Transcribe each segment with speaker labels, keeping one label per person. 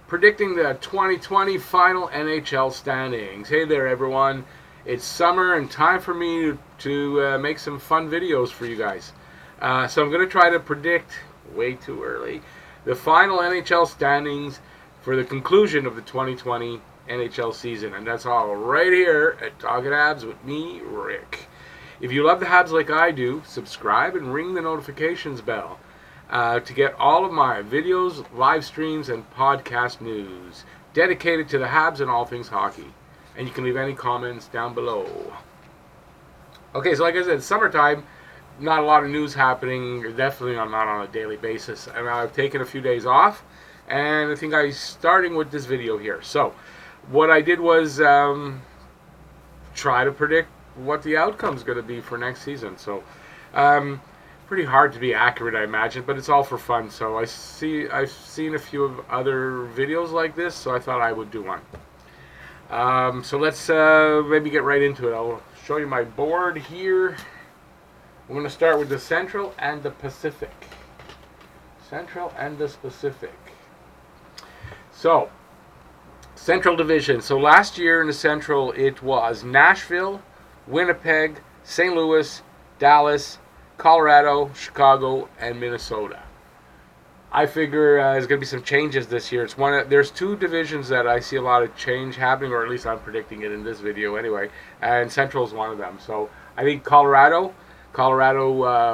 Speaker 1: predicting the 2020 final NHL standings. Hey there, everyone. It's summer and time for me to make some fun videos for you guys. So I'm going to try to predict, way too early, the final NHL standings for the conclusion of the 2020 NHL season. And that's all right here at Talking Habs with me, Rick. If you love the Habs like I do, subscribe and ring the notifications bell to get all of my videos, live streams, and podcast news dedicated to the Habs and all things hockey. And you can leave any comments down below. Okay, so like I said, summertime, not a lot of news happening, definitely not on a daily basis. And I've taken a few days off, and I think I'm starting with this video here. So, what I did was try to predict what the outcome's going to be for next season. So, pretty hard to be accurate, I imagine, but it's all for fun. So I've seen a few of other videos like this, so I thought I would do one. So let's maybe get right into it. I'll show you my board here. I'm going to start with the Central and the Pacific. Central and the Pacific. So, Central Division. So last year in the Central, it was Nashville, Winnipeg, St. Louis, Dallas, Colorado, Chicago, and Minnesota. I figure there's going to be some changes this year. There's two divisions that I see a lot of change happening, or at least I'm predicting it in this video anyway, and Central is one of them. So I think Colorado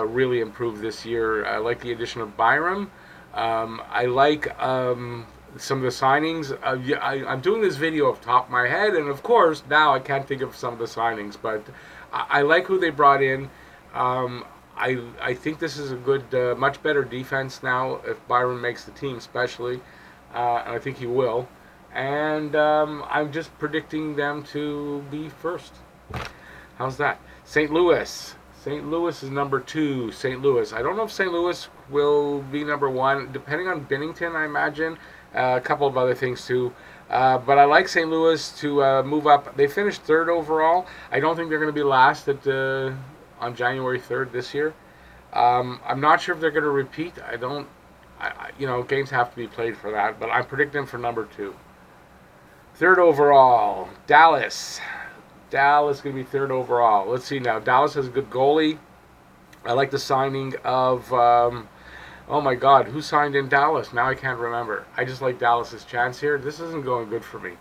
Speaker 1: really improved this year. I like the addition of Byram. I like some of the signings. I'm doing this video off the top of my head, and of course now I can't think of some of the signings, but I like who they brought in. I think this is a good, much better defense now if Byron makes the team, especially, and I think he will. And I'm just predicting them to be first. How's that? St. Louis. St. Louis is number 2. St. Louis. I don't know if St. Louis will be number 1, depending on Binnington, I imagine. A couple of other things too. But I like St. Louis to move up. They finished 3rd overall. I don't think they're going to be last at on January 3rd this year. I'm not sure if they're going to repeat. Games have to be played for that, but I'm predicting them for number 2. 3rd overall, Dallas. Dallas is going to be 3rd overall. Let's see now. Dallas has a good goalie. I like the signing of, oh my God, who signed in Dallas? Now I can't remember. I just like Dallas's chance here. This isn't going good for me.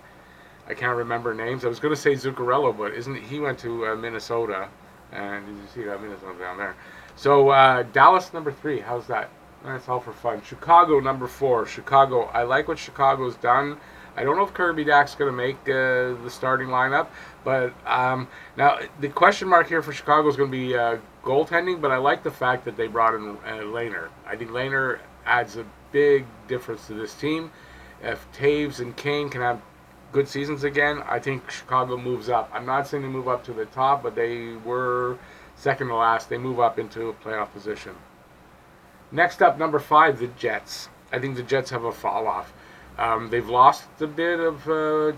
Speaker 1: I can't remember names. I was going to say Zuccarello, but he went to Minnesota. And you see that Minnesota down there. So Dallas number 3. How's that? That's all for fun. Chicago number 4. Chicago. I like what Chicago's done. I don't know if Kirby Dach's going to make the starting lineup, but now the question mark here for Chicago is going to be goaltending. But I like the fact that they brought in Lehner. I think Lehner adds a big difference to this team. If Taves and Kane can have good seasons again, I think Chicago moves up. I'm not saying they move up to the top, but they were second to last. They move up into a playoff position. Next up, number 5, the Jets. I think the Jets have a fall off. They've lost a bit of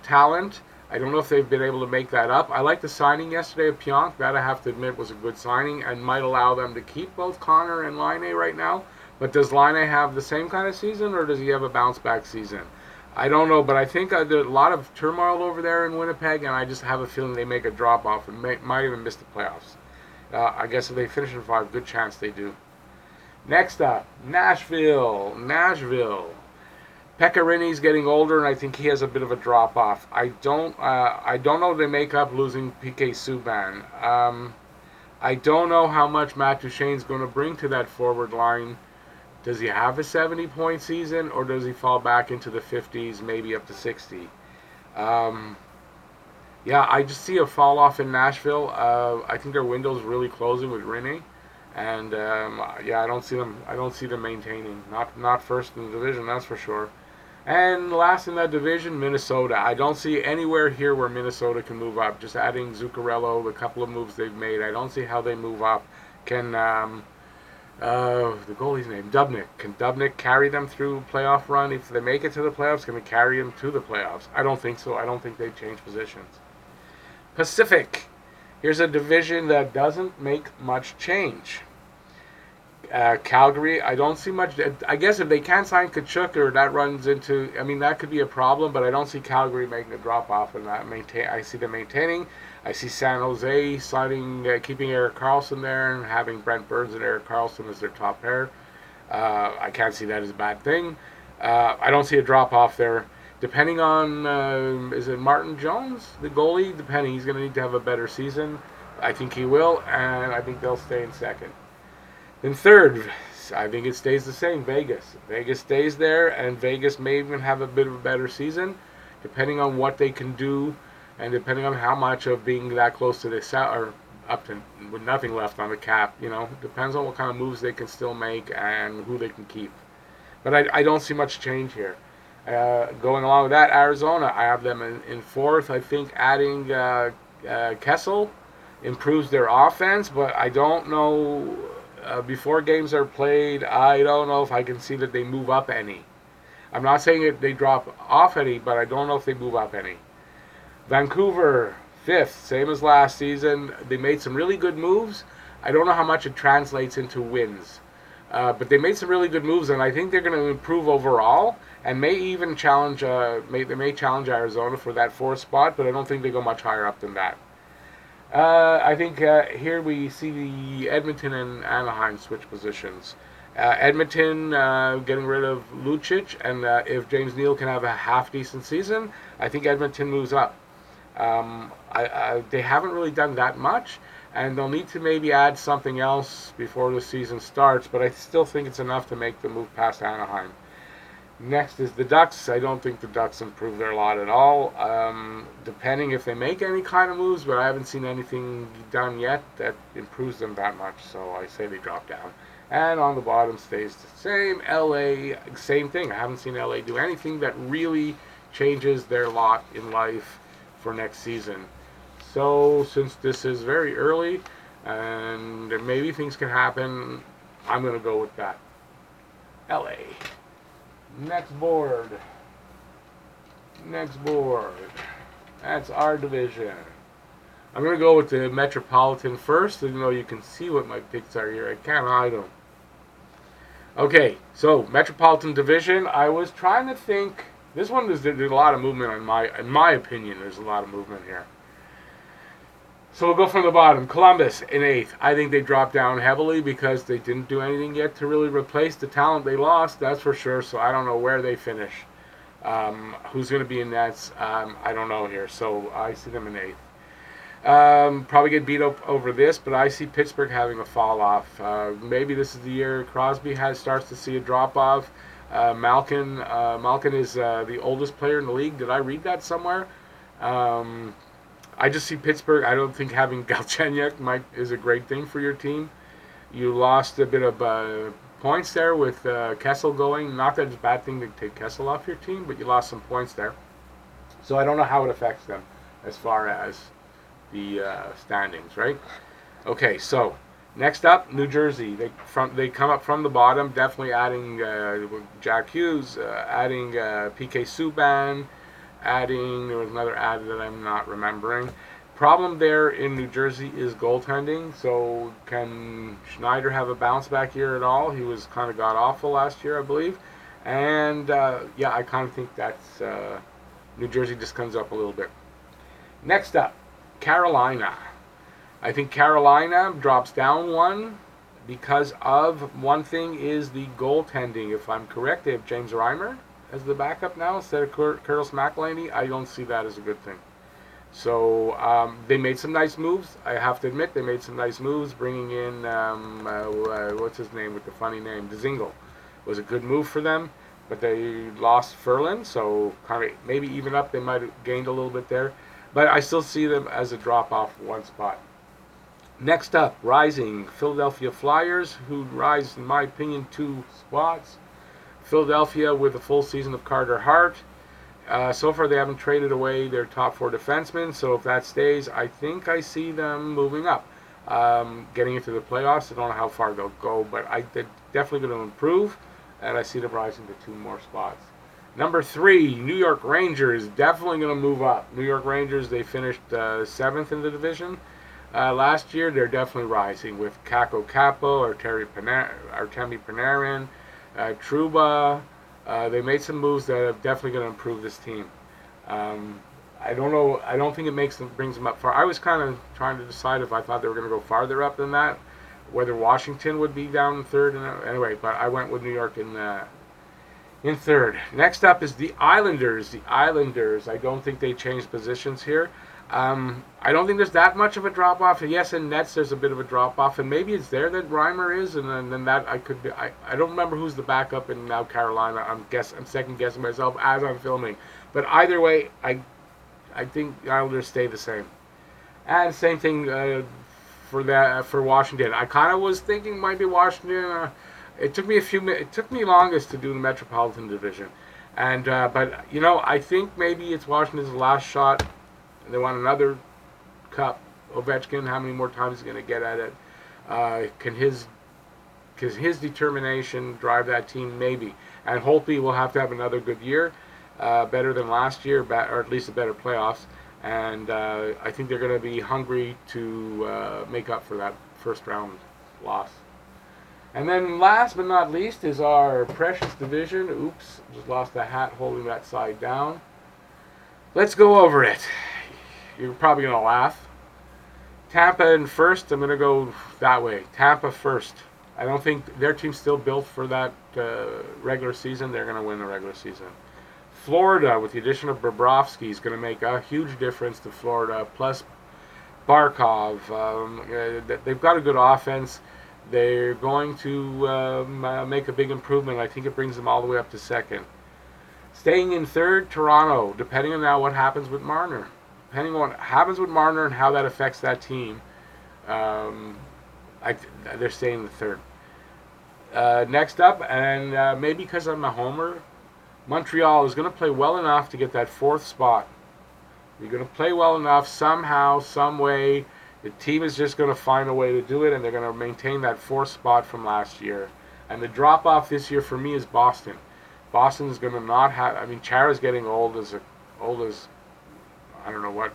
Speaker 1: talent. I don't know if they've been able to make that up. I like the signing yesterday of Pionk. That I have to admit was a good signing and might allow them to keep both Connor and Laine right now. But does Laine have the same kind of season, or does he have a bounce back season? I don't know, but I think there's a lot of turmoil over there in Winnipeg, and I just have a feeling they make a drop-off and might even miss the playoffs. I guess if they finish in 5, good chance they do. Next up, Nashville. Pekka Rinne's getting older, and I think he has a bit of a drop-off. I don't know if they make up losing PK Subban. I don't know how much Matt Duchene's going to bring to that forward line. Does he have a 70-point season, or does he fall back into the 50s, maybe up to 60? Yeah, I just see a fall off in Nashville. I think their window's really closing with Rinne, and yeah, I don't see them maintaining. Not first in the division, that's for sure. And last in that division, Minnesota. I don't see anywhere here where Minnesota can move up. Just adding Zuccarello, the couple of moves they've made, I don't see how they move up. Can the goalie's name, Dubnyk. Can Dubnyk carry them through playoff run? If they make it to the playoffs, can they carry them to the playoffs? I don't think so. I don't think they change positions. Pacific. Here's a division that doesn't make much change. Calgary, I don't see much. I guess if they can't sign Kachuk, or that runs into, I mean, that could be a problem. But I don't see Calgary making a drop off in that. I see them maintaining. I see San Jose signing, keeping Erik Karlsson there, and having Brent Burns and Erik Karlsson as their top pair. I can't see that as a bad thing. I don't see a drop off there. Depending on, is it Martin Jones, the goalie? Depending, he's going to need to have a better season. I think he will, and I think they'll stay in second. In third, I think it stays the same. Vegas. Vegas stays there, and Vegas may even have a bit of a better season, depending on what they can do, and depending on how much of being that close to the or up to with nothing left on the cap. Depends on what kind of moves they can still make and who they can keep. But I don't see much change here. Going along with that, Arizona, I have them in fourth. I think adding Kessel improves their offense, but I don't know. Before games are played, I don't know if I can see that they move up any. I'm not saying that they drop off any, but I don't know if they move up any. Vancouver, fifth, same as last season. They made some really good moves. I don't know how much it translates into wins. But they made some really good moves, and I think they're going to improve overall, and may even challenge. They may challenge Arizona for that fourth spot, but I don't think they go much higher up than that. I think here we see the Edmonton and Anaheim switch positions. Edmonton getting rid of Lucic, and if James Neal can have a half-decent season, I think Edmonton moves up. They haven't really done that much, and they'll need to maybe add something else before the season starts, but I still think it's enough to make the move past Anaheim. Next is the Ducks. I don't think the Ducks improve their lot at all, depending if they make any kind of moves, but I haven't seen anything done yet that improves them that much, so I say they drop down. And on the bottom stays the same. LA, same thing. I haven't seen LA do anything that really changes their lot in life for next season. So since this is very early and maybe things can happen, I'm going to go with that. LA. Next board. That's our division. I'm going to go with the Metropolitan first, even though you can see what my picks are here. I can't hide them. Okay, so Metropolitan Division. I was trying to think. This one, there's a lot of movement in my opinion. There's a lot of movement here. So we'll go from the bottom. Columbus in 8th. I think they dropped down heavily because they didn't do anything yet to really replace the talent they lost, that's for sure. So I don't know where they finish. Who's going to be in that? I don't know here. So I see them in 8th. Probably get beat up over this, but I see Pittsburgh having a fall off. Maybe this is the year Crosby starts to see a drop off. Malkin is the oldest player in the league. Did I read that somewhere? I just see Pittsburgh. I don't think having Galchenyuk is a great thing for your team. You lost a bit of points there with Kessel going. Not that it's a bad thing to take Kessel off your team, but you lost some points there. So I don't know how it affects them as far as the standings, right? Okay, so next up, New Jersey. They come up from the bottom, definitely adding Jack Hughes, adding PK Subban, there was another ad that I'm not remembering. Problem there in New Jersey is goaltending. So can Schneider have a bounce back year at all? He was kind of god-awful last year, I believe. And yeah, I kind of think that's New Jersey just comes up a little bit. Next up, Carolina. I think Carolina drops down one because of one thing is the goaltending. If I'm correct, they have James Reimer as the backup now instead of Curtis McElhinney. I don't see that as a good thing. So they made some nice moves. I have to admit they made some nice moves. Bringing in what's his name with the funny name, Dzingel, was a good move for them. But they lost Ferland, so kind of maybe even up. They might have gained a little bit there. But I still see them as a drop off one spot. Next up, rising Philadelphia Flyers, who rise in my opinion 2 spots. Philadelphia with a full season of Carter Hart. So far they haven't traded away their top 4 defensemen, so if that stays, I think I see them moving up. Getting into the playoffs, I don't know how far they'll go, but they're definitely going to improve, and I see them rising to 2 more spots. Number 3, New York Rangers, definitely going to move up. New York Rangers, they finished 7th in the division. last year, they're definitely rising with Kako Capo, Artemi Panarin, Truba. They made some moves that are definitely going to improve this team. I don't know. I don't think it brings them up far. I was kind of trying to decide if I thought they were going to go farther up than that, whether Washington would be down in third. Anyway, but I went with New York in third. Next up is the Islanders. The Islanders. I don't think they changed positions here. I don't think there's that much of a drop off. Yes, in nets there's a bit of a drop off, and maybe it's there that Reimer is, and then that I could be. I don't remember who's the backup in now Carolina. I'm second guessing myself as I'm filming, but either way, I think the Islanders stay the same. And same thing for Washington. I kind of was thinking might be Washington. It took me It took me longest to do the Metropolitan Division, and but I think maybe it's Washington's last shot. They want another cup. Ovechkin, how many more times is he going to get at it? Can his determination drive that team? Maybe. And Holtby will have to have another good year, better than last year, or at least a better playoffs. And I think they're going to be hungry to make up for that first round loss. And then last but not least is our precious division. Oops, just lost the hat holding that side down. Let's go over it. You're probably going to laugh. Tampa in first. I'm going to go that way. Tampa first. I don't think their team's still built for that regular season. They're going to win the regular season. Florida, with the addition of Bobrovsky, is going to make a huge difference to Florida. Plus Barkov. They've got a good offense. They're going to make a big improvement. I think it brings them all the way up to second. Staying in third, Toronto, depending on now what happens with Marner. Depending on what happens with Marner and how that affects that team, they're staying in the third. Next up, and maybe because I'm a homer, Montreal is going to play well enough to get that fourth spot. You're going to play well enough somehow, some way. The team is just going to find a way to do it, and they're going to maintain that fourth spot from last year. And the drop-off this year for me is Boston. Boston is going to not have... I mean, Chara's getting old as I don't know what...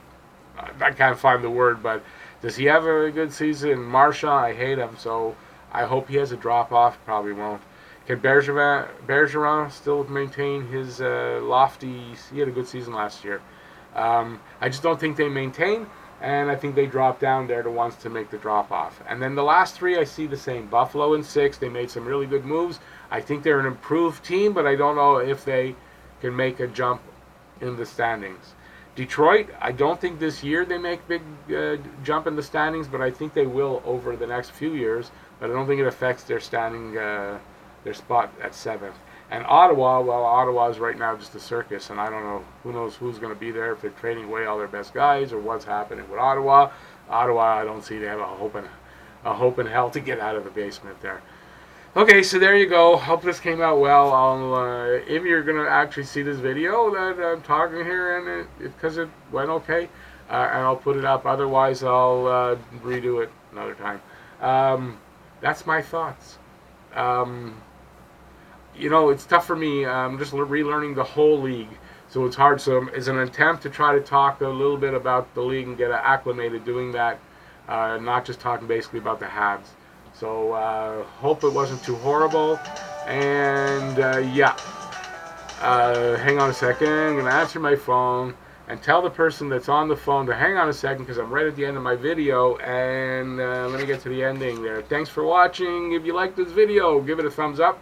Speaker 1: I can't find the word, but does he have a good season? Marchand, I hate him, so I hope he has a drop-off. Probably won't. Can Bergeron still maintain his lofty... He had a good season last year. I just don't think they maintain, and I think they drop down. They're the ones to make the drop-off. And then the last three, I see the same. Buffalo in 6. They made some really good moves. I think they're an improved team, but I don't know if they can make a jump in the standings. Detroit, I don't think this year they make big jump in the standings, but I think they will over the next few years. But I don't think it affects their standing, their spot at 7th. And Ottawa, well, Ottawa is right now just a circus, and I don't know, who knows who's going to be there, if they're trading away all their best guys or what's happening with Ottawa. Ottawa, I don't see they have a hope in hell to get out of the basement there. Okay, so there you go. Hope this came out well. If you're going to actually see this video that I'm talking here, and because it went okay, and I'll put it up. Otherwise, I'll redo it another time. That's my thoughts. It's tough for me. I'm just relearning the whole league, so it's hard. So it's an attempt to try to talk a little bit about the league and get acclimated doing that, not just talking basically about the Habs. So hope it wasn't too horrible. And yeah, hang on a second. I'm going to answer my phone and tell the person that's on the phone to hang on a second because I'm right at the end of my video. And let me get to the ending there. Thanks for watching. If you like this video, give it a thumbs up.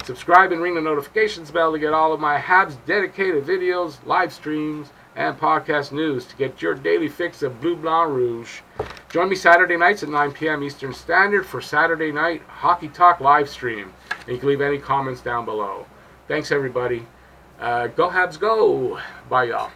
Speaker 1: Subscribe and ring the notifications bell to get all of my Habs dedicated videos, live streams, and podcast news to get your daily fix of Bleu Blanc Rouge. Join me Saturday nights at 9 p.m. Eastern Standard for Saturday Night Hockey Talk live stream. And you can leave any comments down below. Thanks, everybody. Go Habs, go! Bye, y'all.